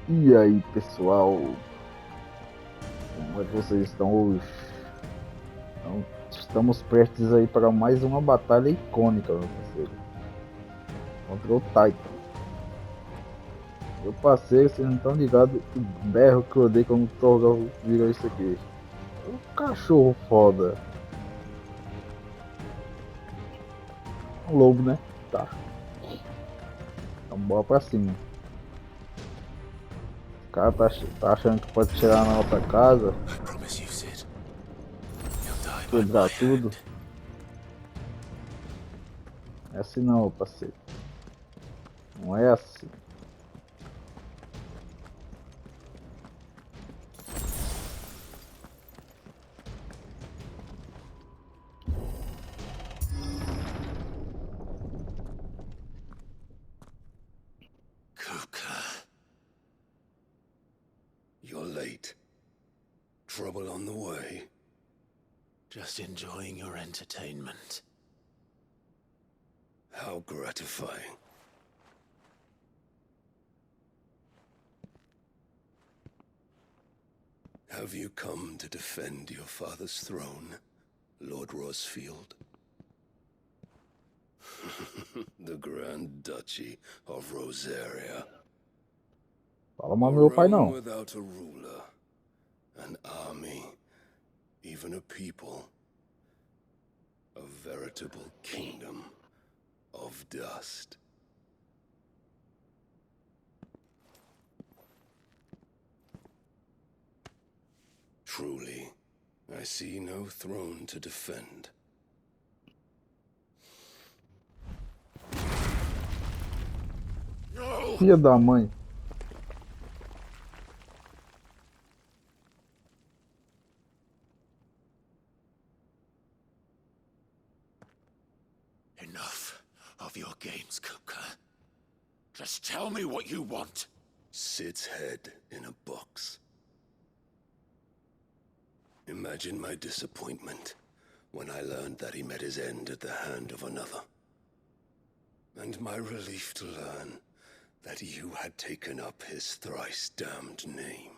E aí, pessoal, como é que vocês estão hoje? Então, estamos prestes aí para mais uma batalha icônica, meu parceiro, contra o Titan. Meu parceiro, vocês não estão ligados o berro que eu dei quando o Torgal virou isso aqui. Um cachorro foda. Um lobo, né? Tá. Então bora pra cima. O cara tá achando que pode chegar na nossa casa, quebrar tudo. É assim não, meu parceiro. Não é assim. You're late. Trouble on the way. Just enjoying your entertainment. How gratifying. Have you come to defend your father's throne, Lord Rosfield? The Grand Duchy of Rosaria. Fala A mal meu pai realm não. without a ruler, an army, even a people. A veritable kingdom of dust. Truly, I see no throne to defend. Filha da mãe. Enough of your games, Kupka. Just tell me what you want. Sid's head in a box. Imagine my disappointment when I learned that he met his end at the hand of another. And my relief to learn that you had taken up his thrice damned name.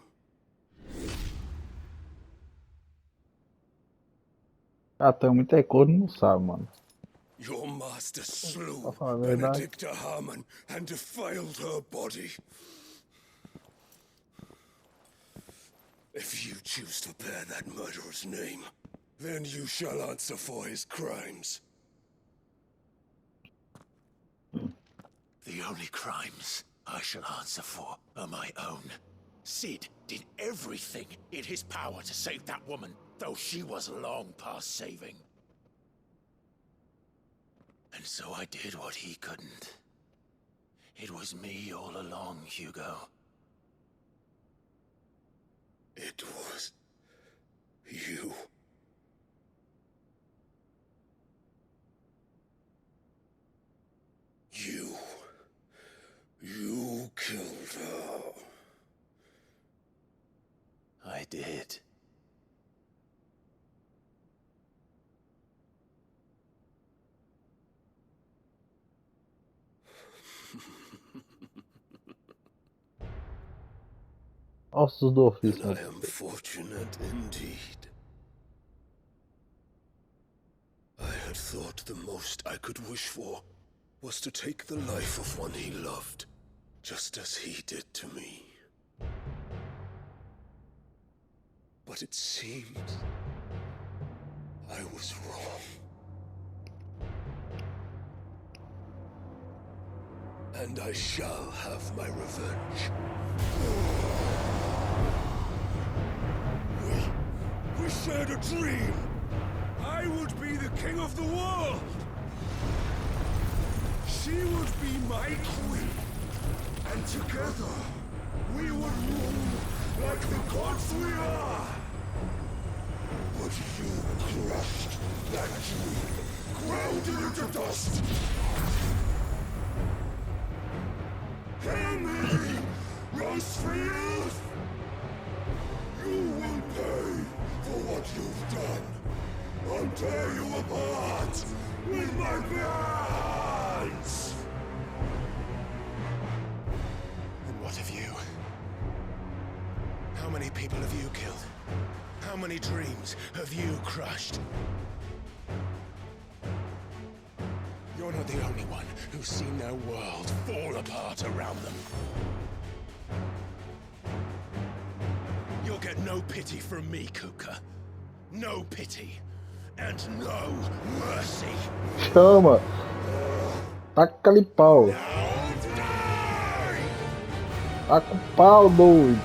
Ah, tem muita coisa, não sabe, mano. Your master Pra slew falar a verdade. Benedicta Harmon and defiled her body. If you choose to bear that murderer's name, then you shall answer for his crimes. The only crimes I shall answer for are my own. Sid did everything in his power to save that woman, though she was long past saving. And so I did what he couldn't. It was me all along, Hugo. It was you. You killed her. I did. Ossos do ofício, And meu I am parceiro. fortunate indeed. I had thought the most I could wish for was to take the life of one he loved, just as he did to me. But it seems I was wrong. And I shall have my revenge. We shared a dream. I would be the king of the world. She would be my queen. And together, we would rule like the gods we are. But you crushed that dream, ground it into dust. Hear me, Rosefield! You will pay for what you've done. I'll tear you apart with my bare hands! And what of you? many people have you killed? How many dreams have you crushed? You're not the only one who's seen their world fall apart around them. You'll get no pity from me, Kuka. No pity. And no mercy. Chama! Taca-lhe pau! Taca o pau, doido!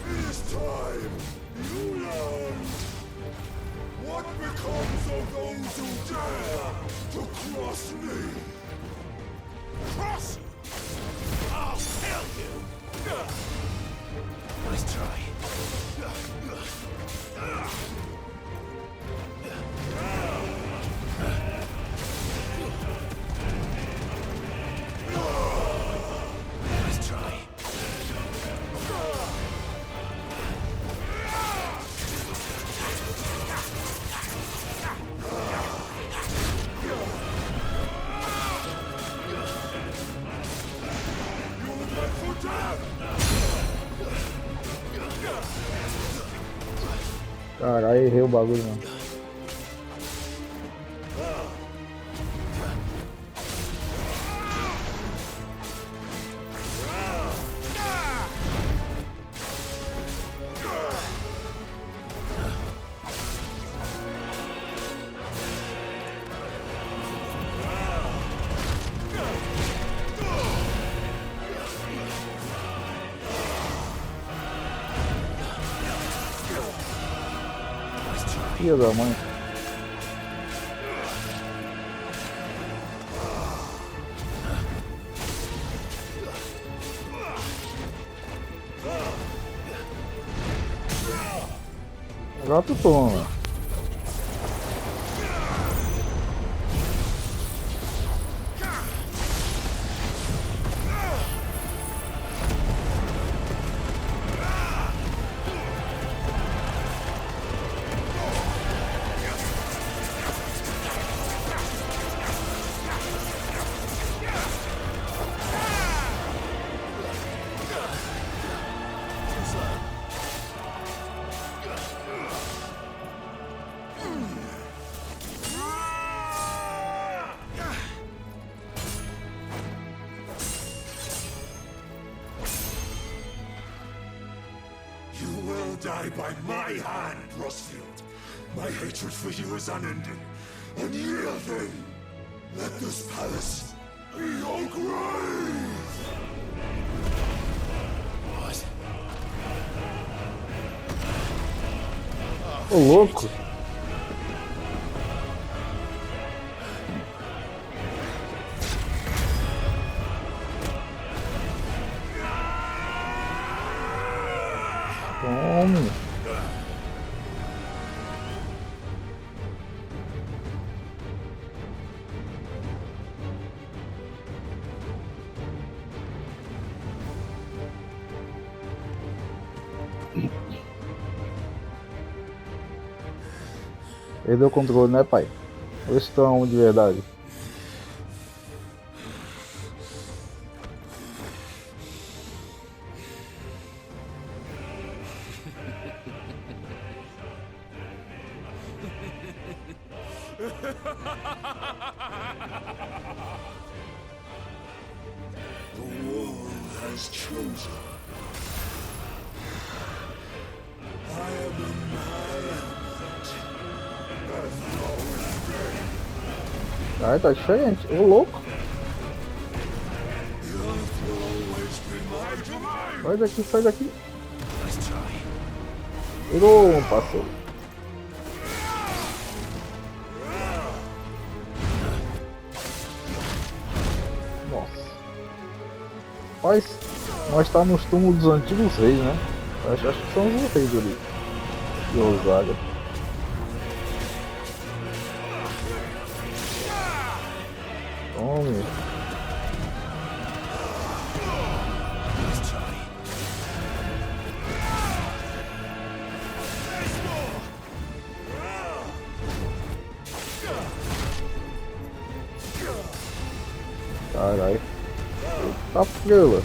This time, you learn what becomes of those who dare to cross me. Cross you! I'll kill you! Nice try. Nice try. Caralho, errei o bagulho, mano. Filha da mãe. Agora tu toma. Die by my hand, Rosfield. My hatred for you is unending, unyielding. Let this palace be your grave. What? Ô louco! Tome! Perdeu o controle, né, pai? Ou estão de verdade? The world has chosen. I am in my element. There's no escape. Ai, tá diferente. Ô louco! The earth will always be my domain. Sai daqui, sai daqui! Nice try. Pegou, parceiro! Nossa! Rapaz, nós estamos nos túmulos dos antigos reis, né? Acho que são os reis ali. De Osaga. Tome! Nice try. Caralho! Tá frila.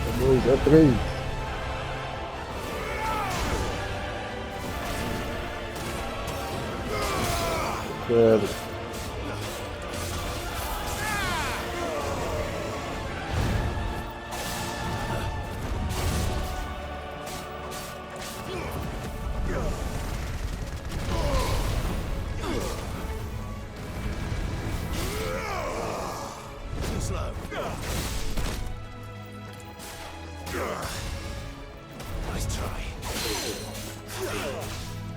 É 2, é 3. Quero.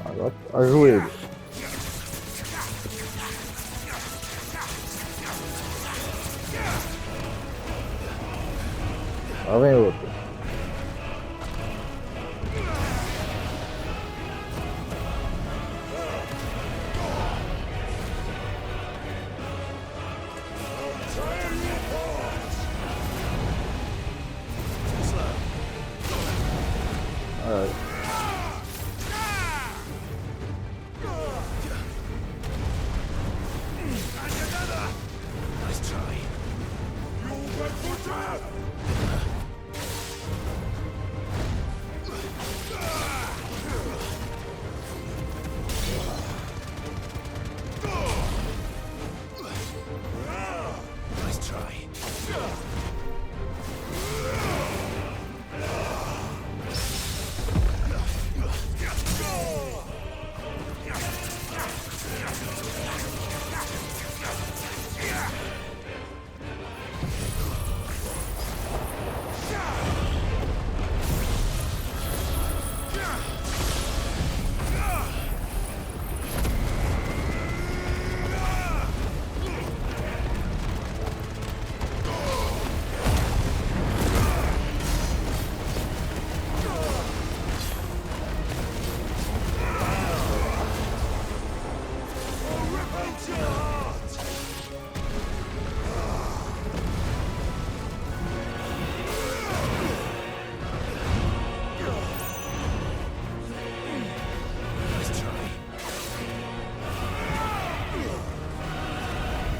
Agora ajoelho. Lá vem outro. Ai.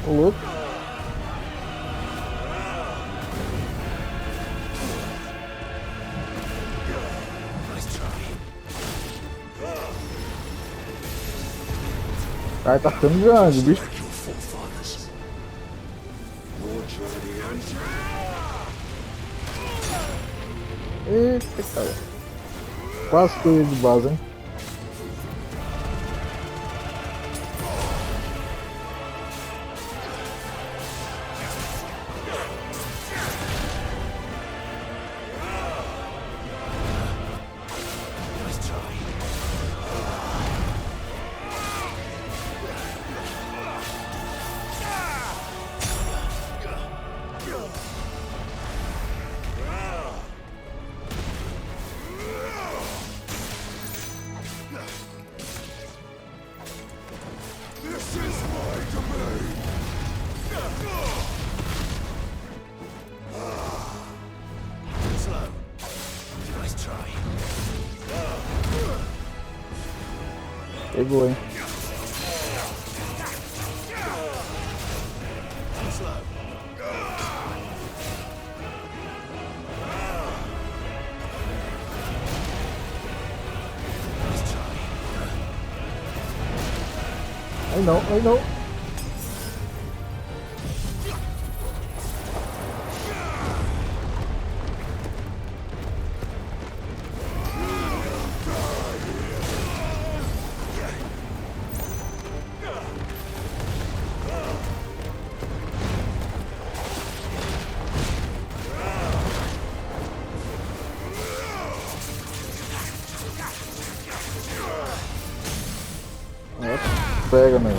O louco. Cara, tá ficando grande, bicho. Eita, cara. Quase foi de base, hein? Pegou, hein? Ai não, ai não. Pega, meu.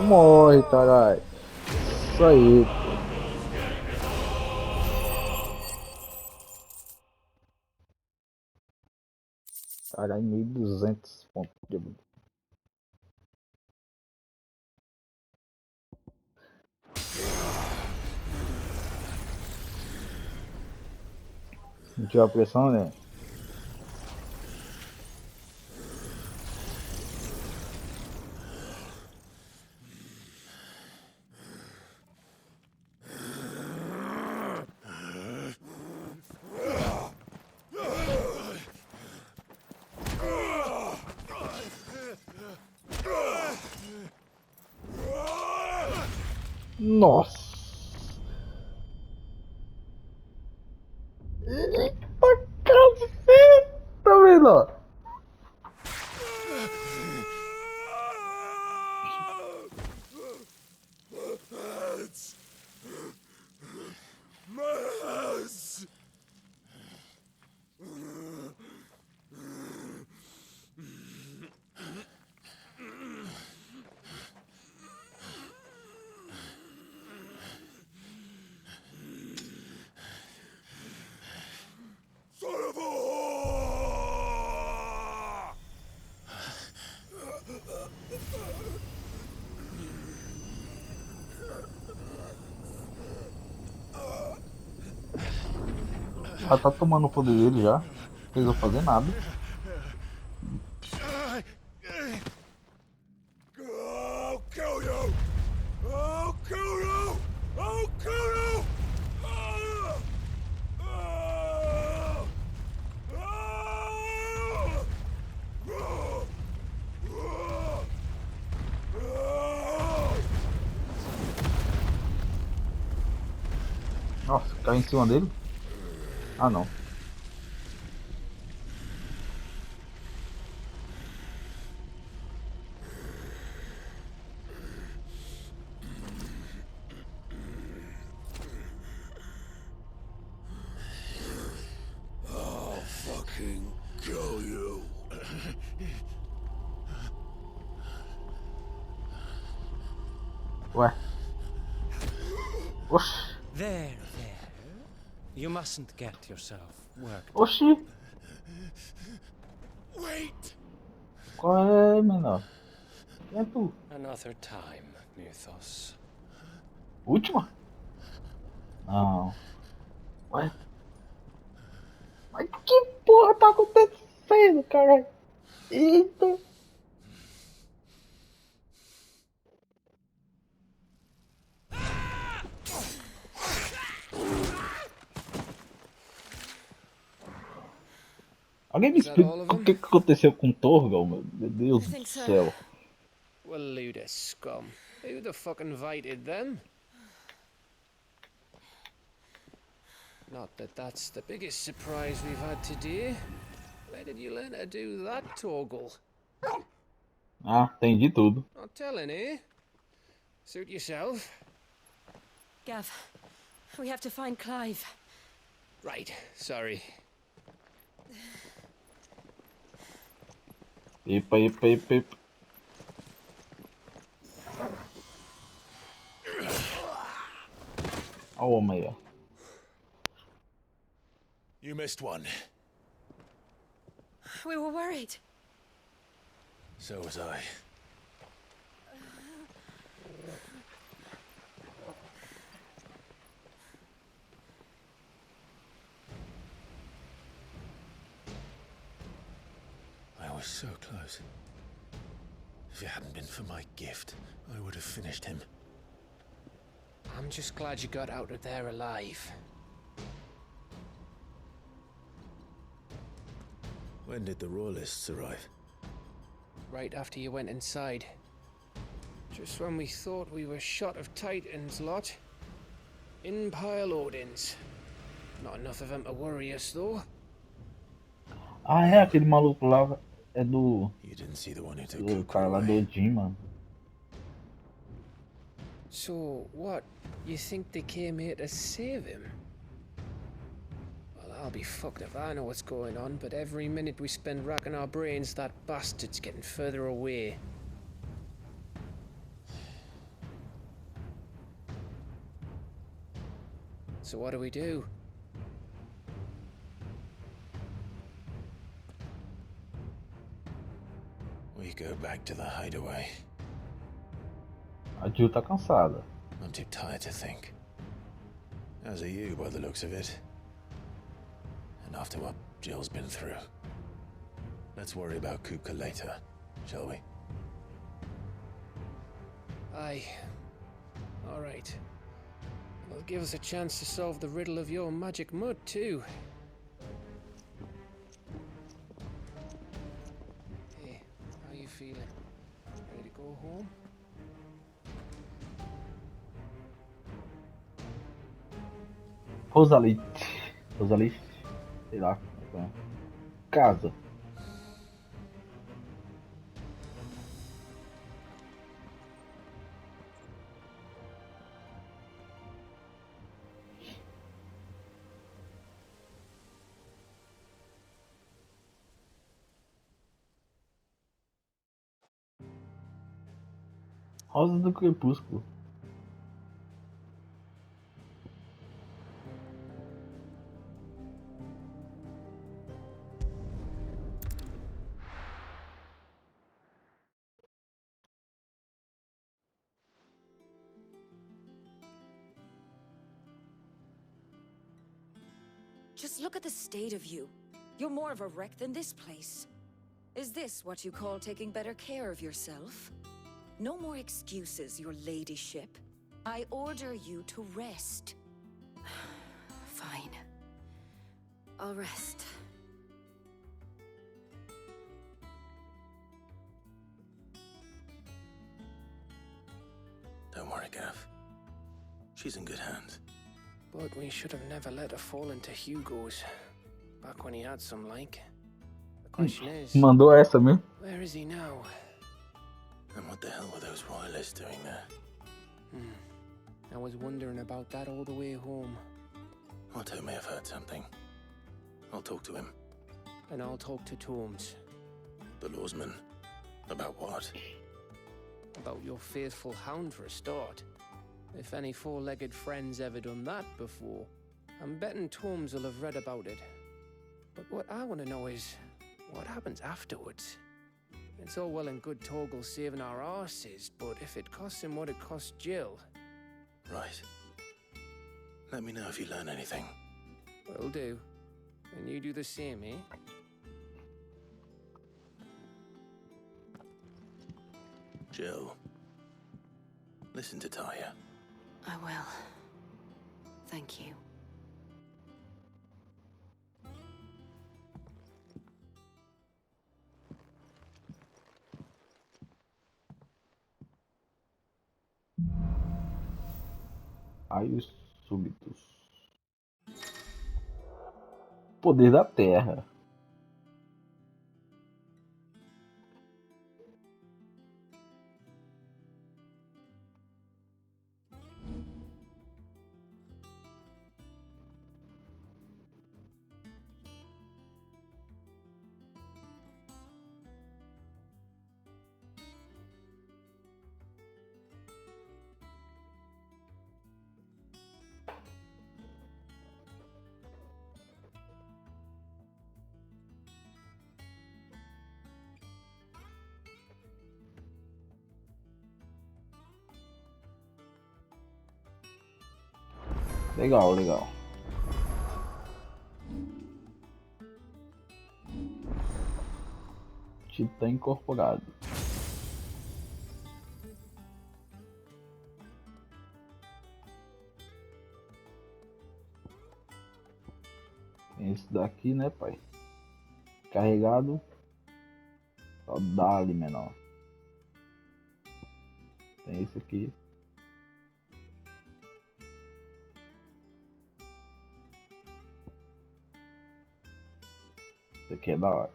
Morre, caralho. Isso aí. Caralho, 1.200 pontos de habilidade. Sentiu a pressão, né? Nossa! Eita caceta! Tá vendo? Ó? Mas son of a whore! Já tá tomando o poder dele já. Não precisou fazer nada. I'll kill you! I'll kill you! I'll kill you! Nossa, caiu em cima dele? Ah, não. I'll fucking kill you. Ué. Oxi. There. You mustn't get yourself worked. Oxi. Wait! Qual é, menor? Quem é tu? Another time, Mythos. Última? Não. Ué. Mas que porra tá acontecendo, caralho? Eita. Alguém me Is that explica all of o them? que aconteceu com o Torgal, meu Deus I do think so. céu. Well, load of scum. Who the fuck invited them? Not that that's the biggest surprise we've had today. Where did you learn to do that, Torgal? Ah, entendi tudo. Not telling, eh? Suit yourself. Gav, we have to find Clive. Right, sorry. Epa, epa, epa, epa. Olha o homem aí, ó. You missed one. We were worried. So was I. I was so close. If it hadn't been for my gift, I would have finished him. I'm just glad you got out of there alive. When did the Royalists arrive? Right after you went inside. Just when we thought we were shot of Titans lot. In pile Odins. Not enough of them to worry us though. Ah, é aquele maluco lá. É do. You didn't see the one who took Do Coco cara lá do away. Odin, mano. So, what? You think they came here to save him? Well, I'll be fucked if I know what's going on, but every minute we spend racking our brains, that bastard's getting further away. So what do we do? We go back to the hideaway. A Jill tá cansada. I'm too tired to think. As are you, by the looks of it. And after what Jill's been through. Let's worry about Kupka later, shall we? Aye. All right. It'll give us a chance to solve the riddle of your magic mud, too. Hey, how you feeling? Ready to go home? Rosalite. Rosalite. Sei lá. Casa. Rosa do Crepúsculo. Just look at the state of you. You're more of a wreck than this place. Is this what you call taking better care of yourself? No more excuses, your ladyship. I order you to rest. Fine. I'll rest. Don't worry, Gav. She's in good hands. But we should have never let her fall into Hugo's. Back when he had some like. The question is, Mandou essa mesmo. where is he now? And what the hell were those royalists doing there? I was wondering about that all the way home. Otto may have heard something. I'll talk to him. And I'll talk to Tomes. The lawsman. About what? About your faithful hound for a start. If any four-legged friend's ever done that before, I'm betting Tomes will have read about it. But what I want to know is, what happens afterwards? It's all well and good Torgal saving our arses, but if it costs him what it cost Jill... Right. Let me know if you learn anything. Will do. And you do the same, eh? Jill. Listen to Taya. I will. Thank you. Raios súbitos. Poder da Terra. Legal, legal. Titã incorporado. Tem esse daqui, né, pai? Carregado. Só dá-lhe menor. Tem esse aqui. Esse aqui é da hora.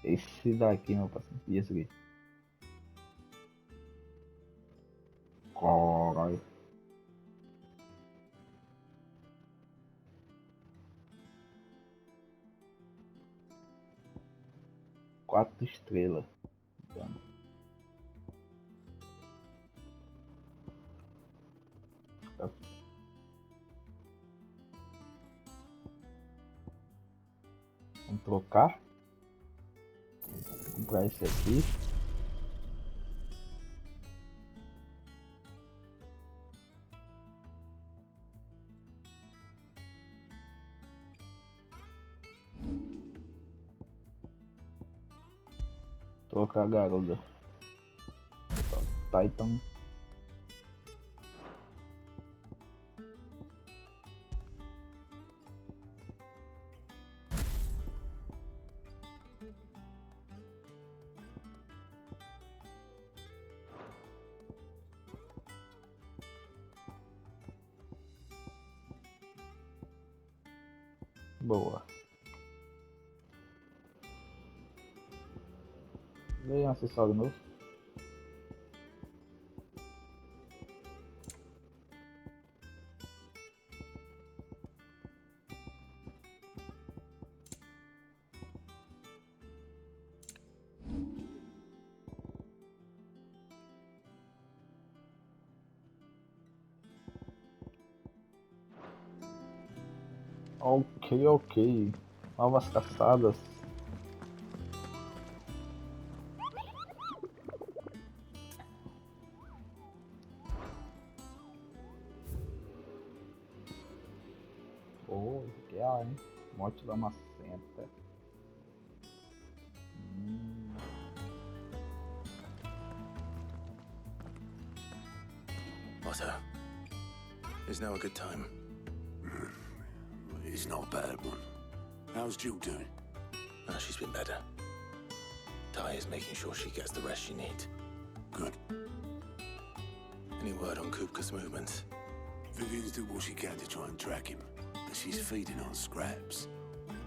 Esse daqui, meu parceiro. E esse aqui? Caralho. Quatro estrelas. Vamos trocar. Vou comprar esse aqui. Trocar a garota. Titan. Boa. Ganhei um acessório novo. Ok. Novas caçadas. Oh, que é, hein? Morte da macenta. Otto, is now a good time? It's not a bad one. How's Jill doing? Oh, she's been better. Ty is making sure she gets the rest she needs. Good. Any word on Kupka's movements? Vivian's doing what she can to try and track him, but she's feeding on scraps.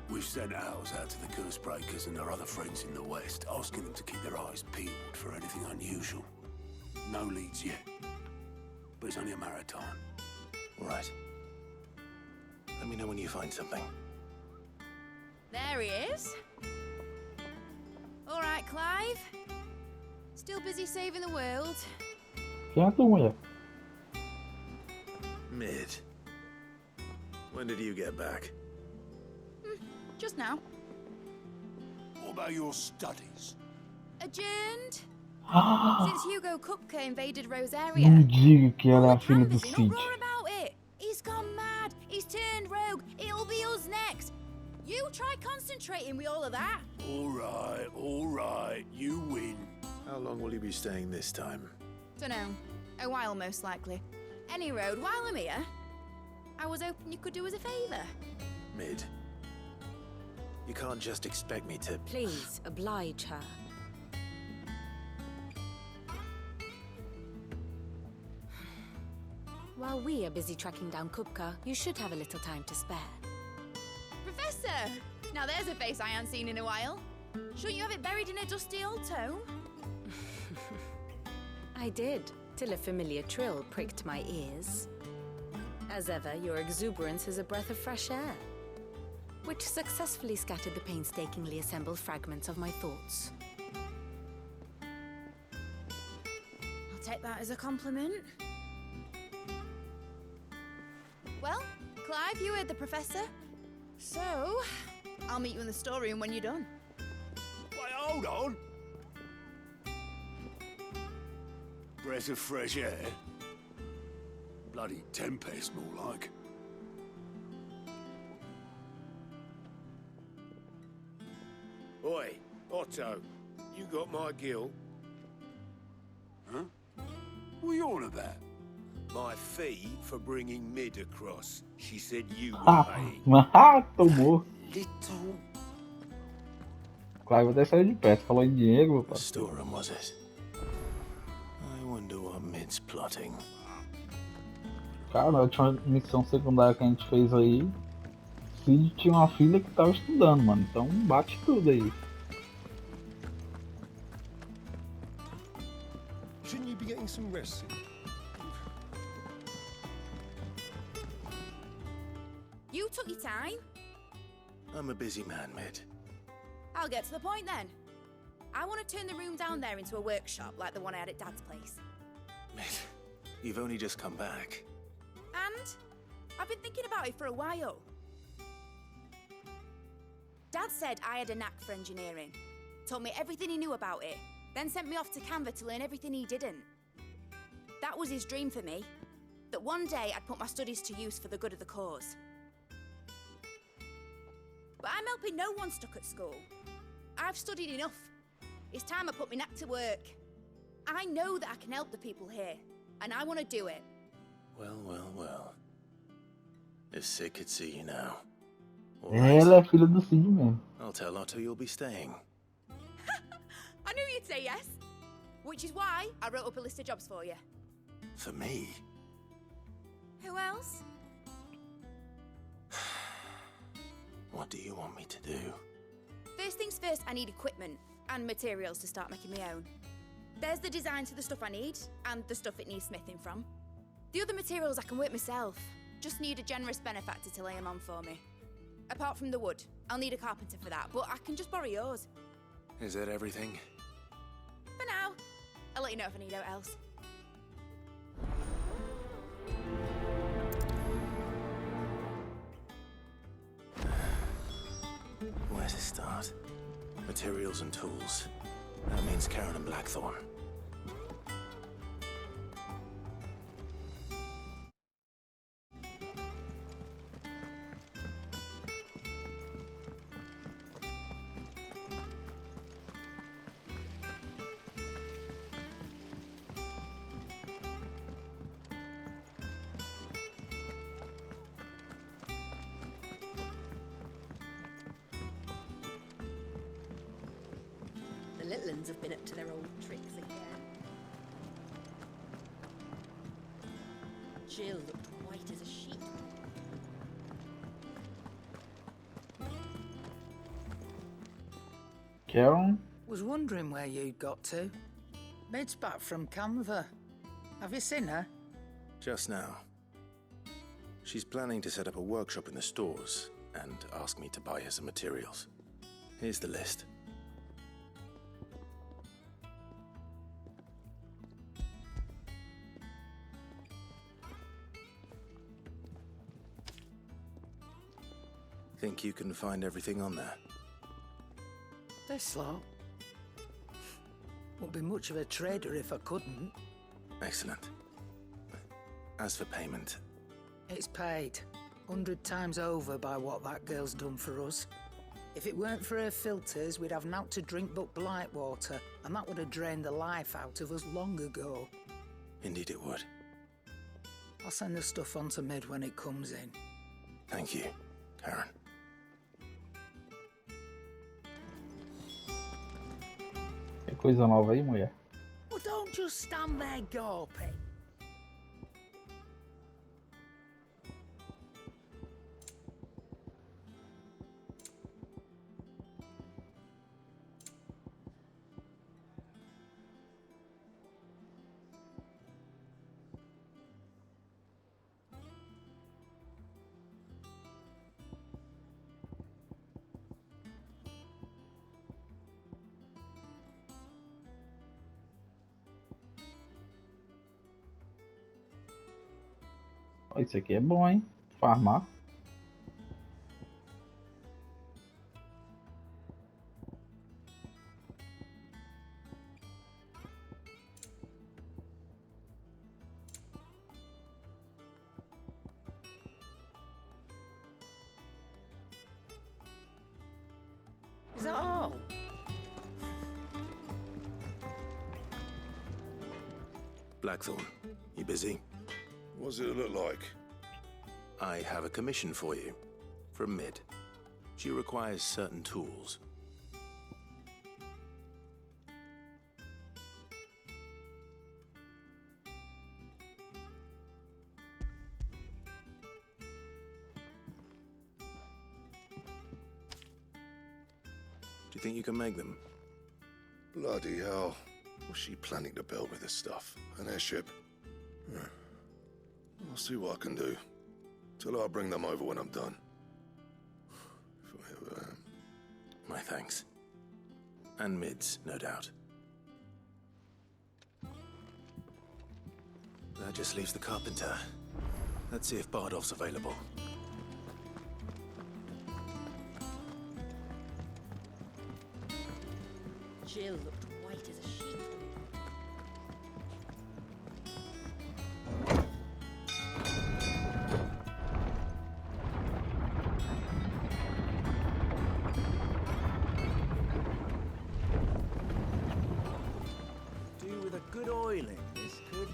We've sent ours out to the curse breakers and our other friends in the west, asking them to keep their eyes peeled for anything unusual. No leads yet, but it's only a matter of time. All right. Let me know when you find something. There he is. All right, Clive. Still busy saving the world. Quem é a tua mulher? Mid. When did you get back? Just now. What about your studies? Adjourned. Ah, Since Hugo Kupka invaded não Rosaria. diga que All ela é the a filha do canvassing Cid. uproar about it. He's gone mad. He's turned rogue. It'll be us next. You try concentrating with all of that. All right, you win. How long will you be staying this time? Dunno. A while, most likely. Any road, while I'm here, I was hoping you could do us a favour. Mid. You can't just expect me to... Please, oblige her. While we are busy tracking down Kupka, you should have a little time to spare. Professor! Now there's a face I haven't seen in a while. Shouldn't you have it buried in a dusty old tome? I did, till a familiar trill pricked my ears. As ever, your exuberance is a breath of fresh air, which successfully scattered the painstakingly assembled fragments of my thoughts. I'll take that as a compliment. Well, Clive, you heard the professor. So, I'll meet you in the storeroom when you're done. Wait, hold on. Breath of fresh air? Bloody tempest, more like. Oi, Otto, you got my gill? Huh? What are you on about? My fee for bringing Mid across. She said you were Ah, paying. tomou. Little... Clive até saiu de perto. Falou em dinheiro, What rapaz. storeroom was it? I wonder what Mid's plotting. Cara, na última missão secundária que a gente fez aí, Cid tinha uma filha que tava estudando, mano. Então bate tudo aí. Shouldn't you be getting some rest soon? You took your time. I'm a busy man, Mid. I'll get to the point then. I want to turn the room down there into a workshop like the one I had at Dad's place. Mid, you've only just come back. And I've been thinking about it for a while. Dad said I had a knack for engineering. Told me everything he knew about it, then sent me off to Canva to learn everything he didn't. That was his dream for me. That one day I'd put my studies to use for the good of the cause. But I'm helping no one stuck at school. I've studied enough. It's time I put my knack to work. I know that I can help the people here, and I want to do it. Well, well, well. If Sid could see you now. All Ela é filha do Cid mesmo. I'll tell Otto you'll be staying. I knew you'd say yes. Which is why I wrote up a list of jobs for you. For me? Who else? What do you want me to do? First things first, I need equipment and materials to start making my own. There's the designs for the stuff I need, and the stuff it needs smithing from. The other materials I can work myself. Just need a generous benefactor to lay them on for me. Apart from the wood, I'll need a carpenter for that, but I can just borrow yours. Is that everything? For now. I'll let you know if I need out else. Where to start? Materials and tools. That means Karen and Blackthorn. The little uns have been up to their old tricks again. Jill looked white as a sheet. Karen? Was wondering where you'd got to. Mid's back from Canva. Have you seen her? Just now. She's planning to set up a workshop in the stores and ask me to buy her some materials. Here's the list. Think you can find everything on there? This lot. Wouldn't be much of a trader if I couldn't. Excellent. As for payment, It's paid 100 times over by what that girl's done for us. If it weren't for her filters, we'd have naught to drink but blight water, and that would have drained the life out of us long ago. indeed it would. I'll send the stuff on to Mid when it comes in. Thank you, Karen. Tem coisa nova aí, mulher? Well, don't just stand there gawping. Ó, isso aqui é bom, hein? Farmar. Is that all? Blackthorn, you busy? What's it look like? I have a commission for you. From Mid. She requires certain tools. Do you think you can make them? Bloody hell. What's she planning to build with this stuff? An airship? I'll see what I can do. Tell her I'll bring them over when I'm done. If I ever am. My thanks. And Mid's, no doubt. That just leaves the carpenter. Let's see if Bardolph's available. Jill looked white as a sheet. Do with a good oiling, this could.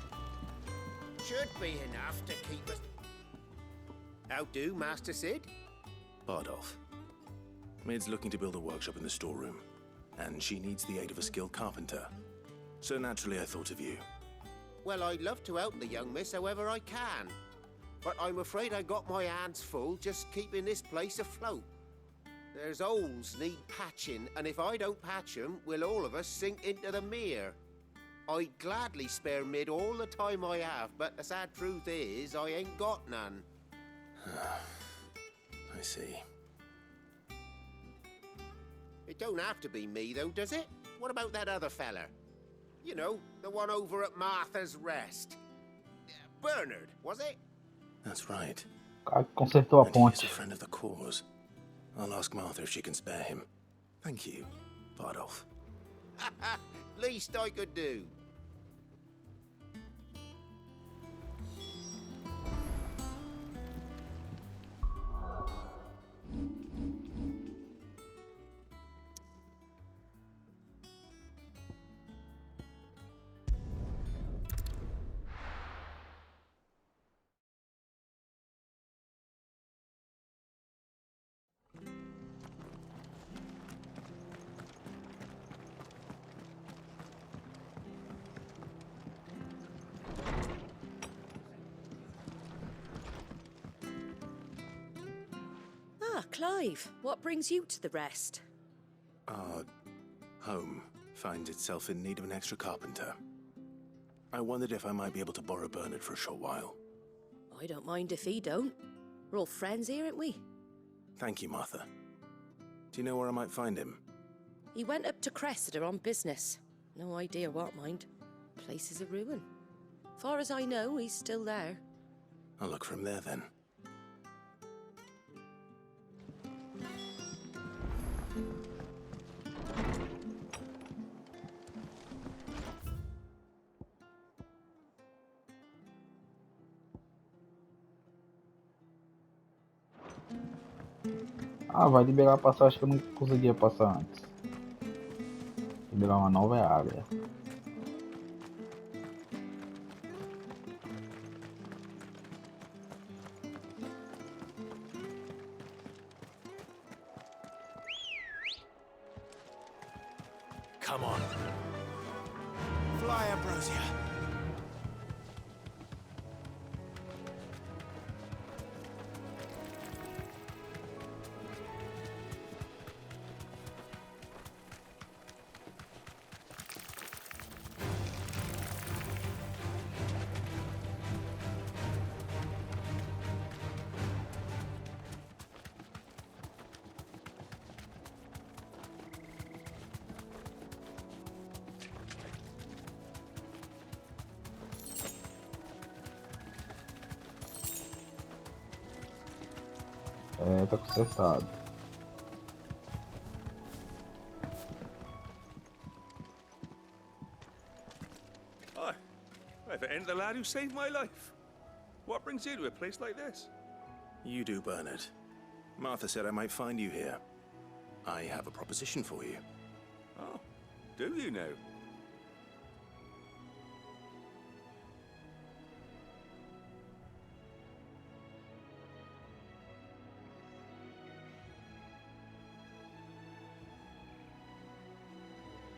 Should be enough to keep us. How do, Master Sid? Bardolph. Mid's looking to build a workshop in the storeroom, and she needs the aid of a skilled carpenter. So naturally I thought of you. Well, I'd love to help the young miss however I can. But I'm afraid I got my hands full just keeping this place afloat. There's holes need patching, and if I don't patch them, we'll all of us sink into the mere. I'd gladly spare Mid all the time I have, but the sad truth is, I ain't got none. I see. It don't have to be me, though, does it? What about that other fella? You know, the one over at Martha's Rest. Bernard, was it? That's right. O cara que consertou a And he is ponte. a friend of the cause. I'll ask Martha if she can spare him. Thank you, Bardolph. Least I could do. Ah, Clive, what brings you to the Rest? Our home finds itself in need of an extra carpenter. I wondered if I might be able to borrow Bernard for a short while. I don't mind if he don't. We're all friends here, aren't we? Thank you, Martha. Do you know where I might find him? He went up to Cressida on business. No idea what, mind. Place is a ruin. Far as I know, he's still there. I'll look for him there then. Ah, vai liberar a passagem que eu não conseguia passar antes. Liberar uma nova área. Come on. Fly, Ambrosia. É, tá consertado. Hi. If it ain't the lad who saved my life. What brings you to a place like this? You do, Bernard. Martha said I might find you here. I have a proposition for you. Oh, do you now?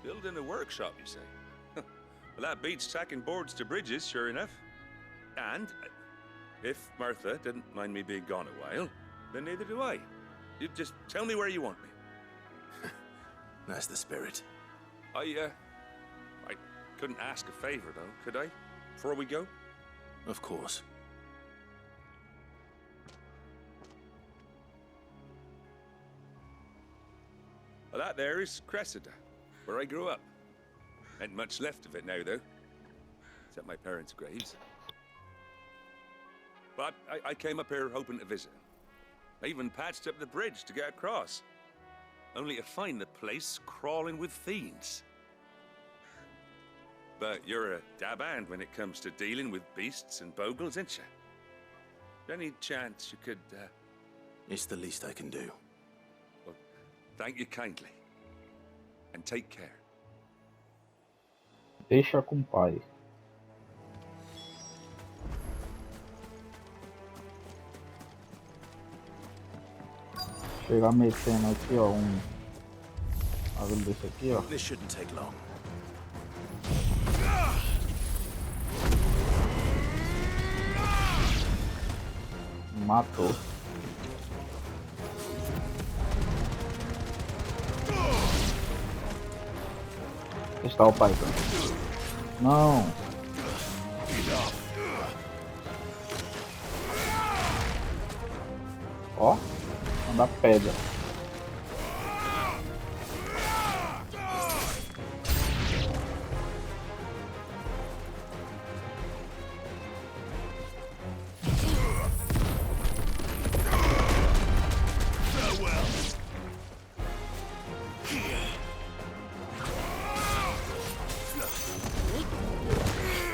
Building a workshop, you say? Well, that beats tacking boards to bridges, sure enough. And if Martha didn't mind me being gone a while, then neither do I. You just tell me where you want me. That's the spirit. I couldn't ask a favor, though, could I? Before we go? Of course. Well, that there is Cressida, where I grew up. Ain't much left of it now, though. Except my parents' graves. But I came up here hoping to visit. I even patched up the bridge to get across. Only to find the place crawling with fiends. But you're a dab hand when it comes to dealing with beasts and bogles, ain't you? Any chance you could, It's the least I can do. Well, thank you kindly. And take care. Deixa com o pai. Chegar metendo aqui, ó, bagulho desse aqui, ó. This shouldn't take long. Matou. Está o pai, então. Não. Ó, manda pedra.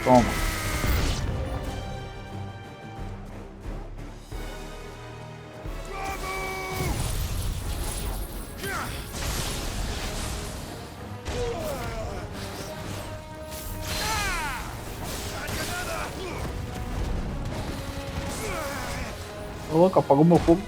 Toma. Ô louco, apagou meu fogo.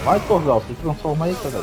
Vai, Torzal, se transforma aí, cara.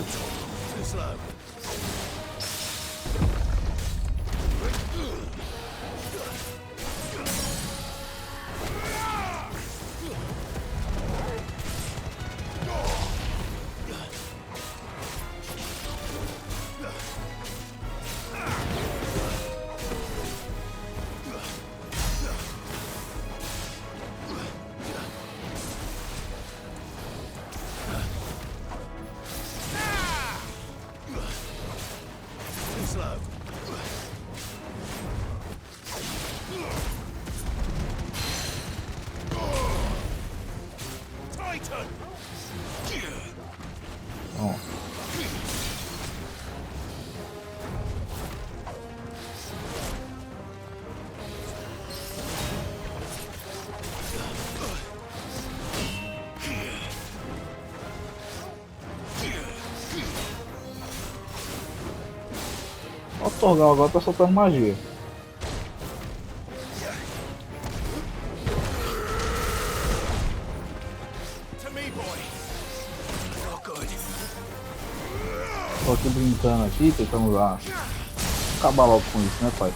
Ó, o Torgal agora tá soltando magia. Tô aqui brincando aqui, tentando lá acabar logo com isso, né, pai?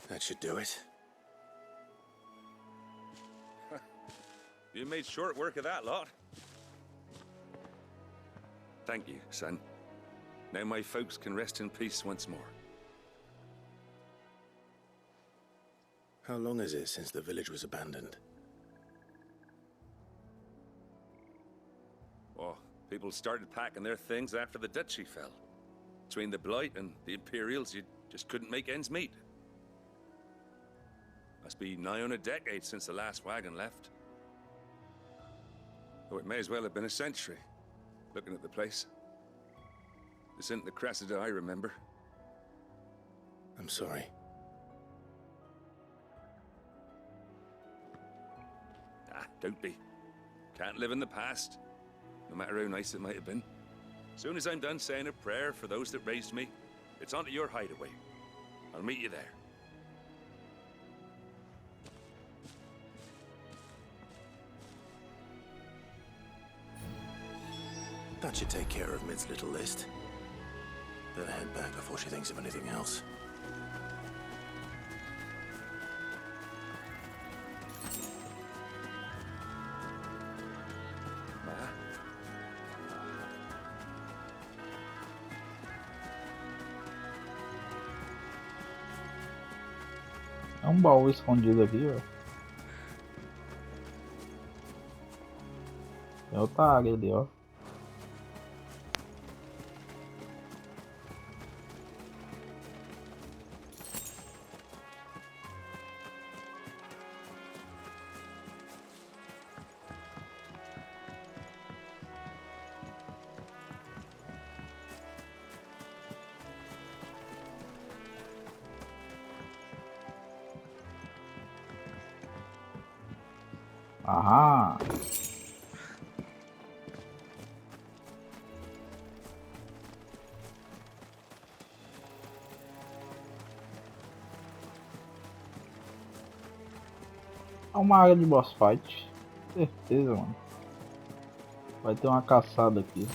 That should do it. You made short work of that lot. Thank you, son. Now my folks can rest in peace once more. How long is it since the village was abandoned? Oh, people started packing their things after the duchy fell. Between the Blight and the Imperials, you just couldn't make ends meet. Must be nigh on a decade since the last wagon left. Oh, it may as well have been a century, looking at the place. This isn't the Cressida I remember. I'm sorry. Ah, don't be. Can't live in the past, no matter how nice it might have been. Soon as I'm done saying a prayer for those that raised me, it's onto your hideaway. I'll meet you there. That should take care of Mid's little list. Better head back before she thinks of anything else. um baú escondido aqui, ó. Tem outra área ali, ó. Aham. É uma área de boss fight. Certeza, mano. Vai ter uma caçada aqui.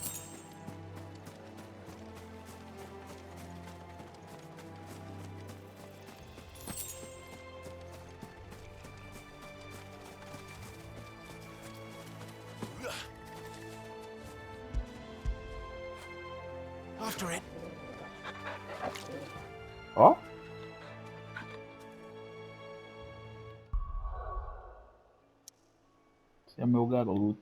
After it. Ó. Esse é meu garoto.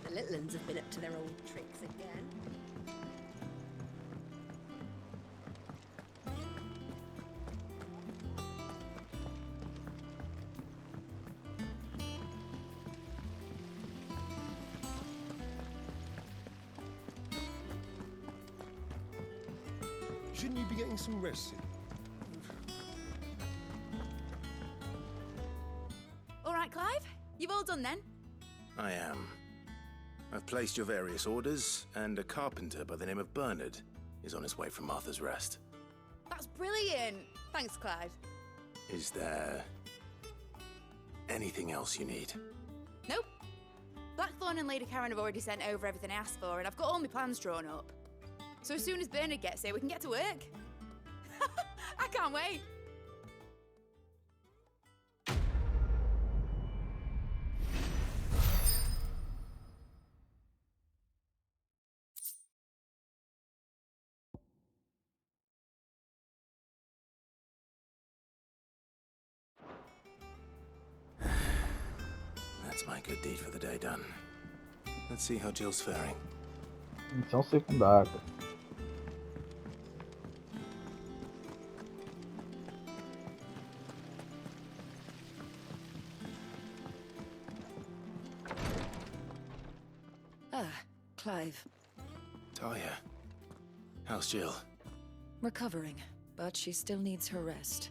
The little uns have been up to their old tricks again. Shouldn't you be getting some rest soon? All right, Clive? You've all done then? I am. I've placed your various orders, and a carpenter by the name of Bernard is on his way from Martha's Rest. That's brilliant. Thanks, Clive. Is there anything else you need? Nope. Blackthorn and Lady Karen have already sent over everything I asked for, and I've got all my plans drawn up. So as soon as Bernard gets here, we can get to work. I can't wait. That's my good deed for the day done. Let's see how Jill's faring. Missão secundária. Ah, Clive. Talia, how's Jill? Recovering, but she still needs her rest.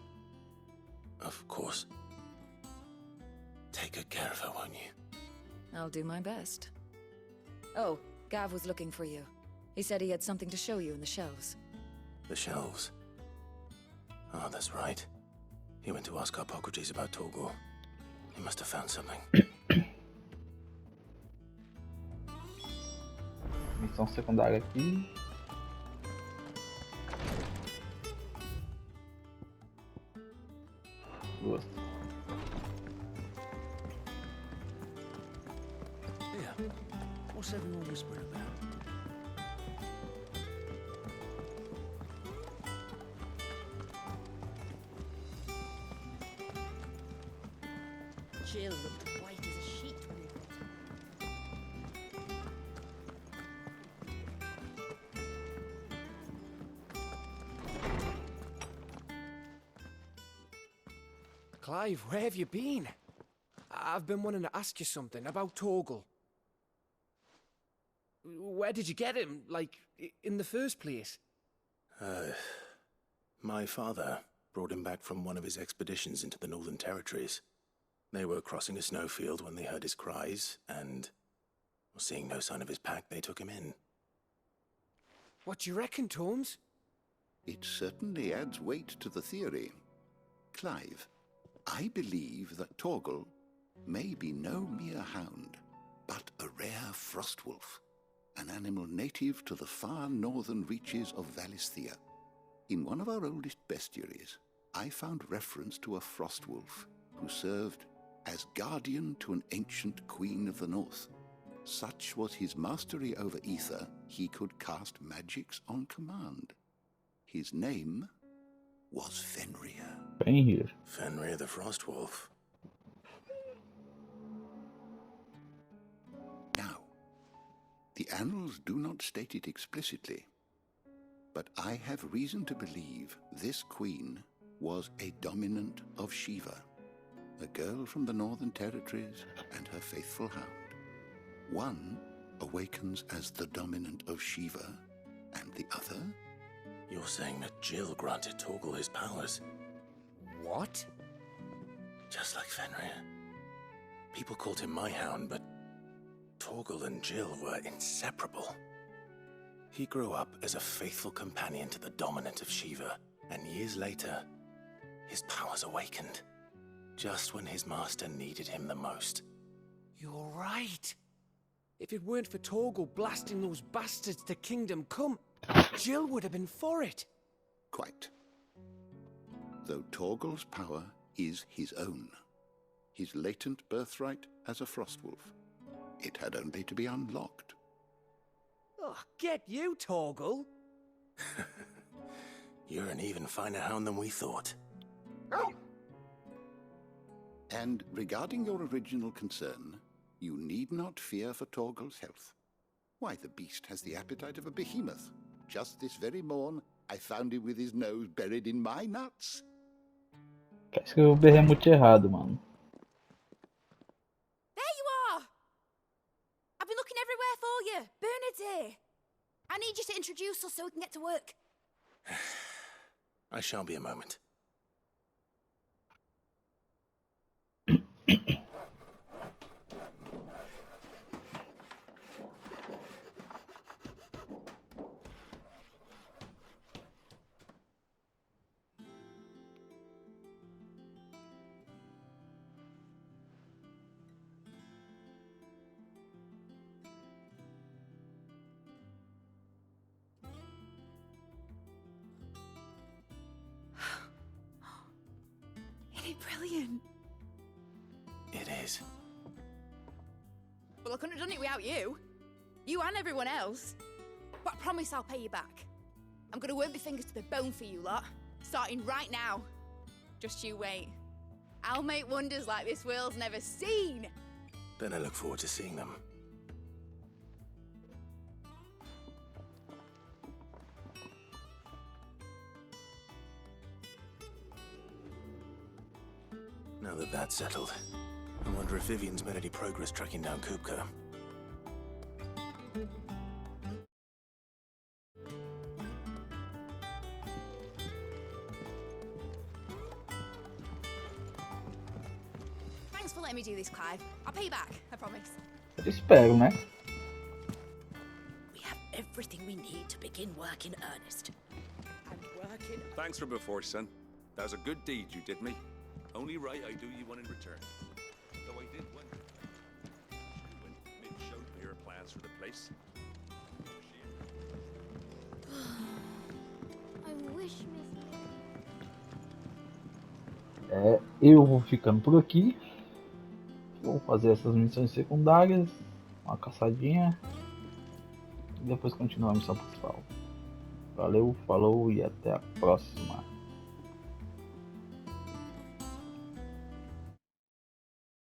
Of course. Take good care of her, won't you? I'll do my best. Oh, Gav was looking for you. He said he had something to show you in the shelves. The shelves. Oh, that's right. He went to ask Hippocrates about Torgor. He must have found something. Missão secundária aqui. Duas. Yeah. What's everyone whispering about? Jill looked white as a sheet when we got her. Clive, where have you been? I've been wanting to ask you something about Torgal. Where did you get him, like, in the first place? My father brought him back from one of his expeditions into the Northern Territories. They were crossing a snowfield when they heard his cries, and, seeing no sign of his pack, they took him in. What do you reckon, Tomes? It certainly adds weight to the theory. Clive, I believe that Torgal may be no mere hound, but a rare frostwolf, an animal native to the far northern reaches of Valisthea. In one of our oldest bestiaries, I found reference to a frostwolf who served as guardian to an ancient queen of the north. Such was his mastery over ether, he could cast magics on command. His name was Fenrir. Fenrir. Fenrir the Frostwolf. Now, the annals do not state it explicitly, but I have reason to believe this queen was a dominant of Shiva, a girl from the Northern Territories and her faithful hound. One awakens as the dominant of Shiva, and the other? You're saying that Jill granted Torgal his powers? What? Just like Fenrir. People called him my hound, but Torgal and Jill were inseparable. He grew up as a faithful companion to the dominant of Shiva, and years later, his powers awakened, just when his master needed him the most. You're right. If it weren't for Torgal blasting those bastards to Kingdom Come, Jill would have been for it. Quite. Though Torgal's power is his own, his latent birthright as a Frostwolf. It had only to be unlocked. Oh, get you, Torgal. You're an even finer hound than we thought. And regarding your original concern, you need not fear for Torgal's health. Why, the beast has the appetite of a behemoth. Just this very morn, I found him with his nose buried in my nuts. Parece que eu berrei muito errado, mano. There you are! I've been looking everywhere for you. Bernard's here. I need you to introduce us so we can get to work. I shall be a moment. Isn't it brilliant? It is. Well, I couldn't have done it without you. You and everyone else. But I promise I'll pay you back. I'm gonna work my fingers to the bone for you lot, starting right now. Just you wait. I'll make wonders like this world's never seen. Then I look forward to seeing them. Now that that's settled, I wonder if Vivian's made any progress tracking down Kupka. Thanks for letting me do this, Clive. I'll pay you back, I promise. Eu espero, né? We have everything we need to begin work in earnest. And working... Thanks for before, son. That was a good deed you did me. Only right I do you one in return. Though I did wonder when Mick showed me her plans for the place. I wish, Eu vou ficando por aqui. Vou fazer essas missões secundárias, uma caçadinha e depois continuar a missão principal. Valeu, falou e até a próxima.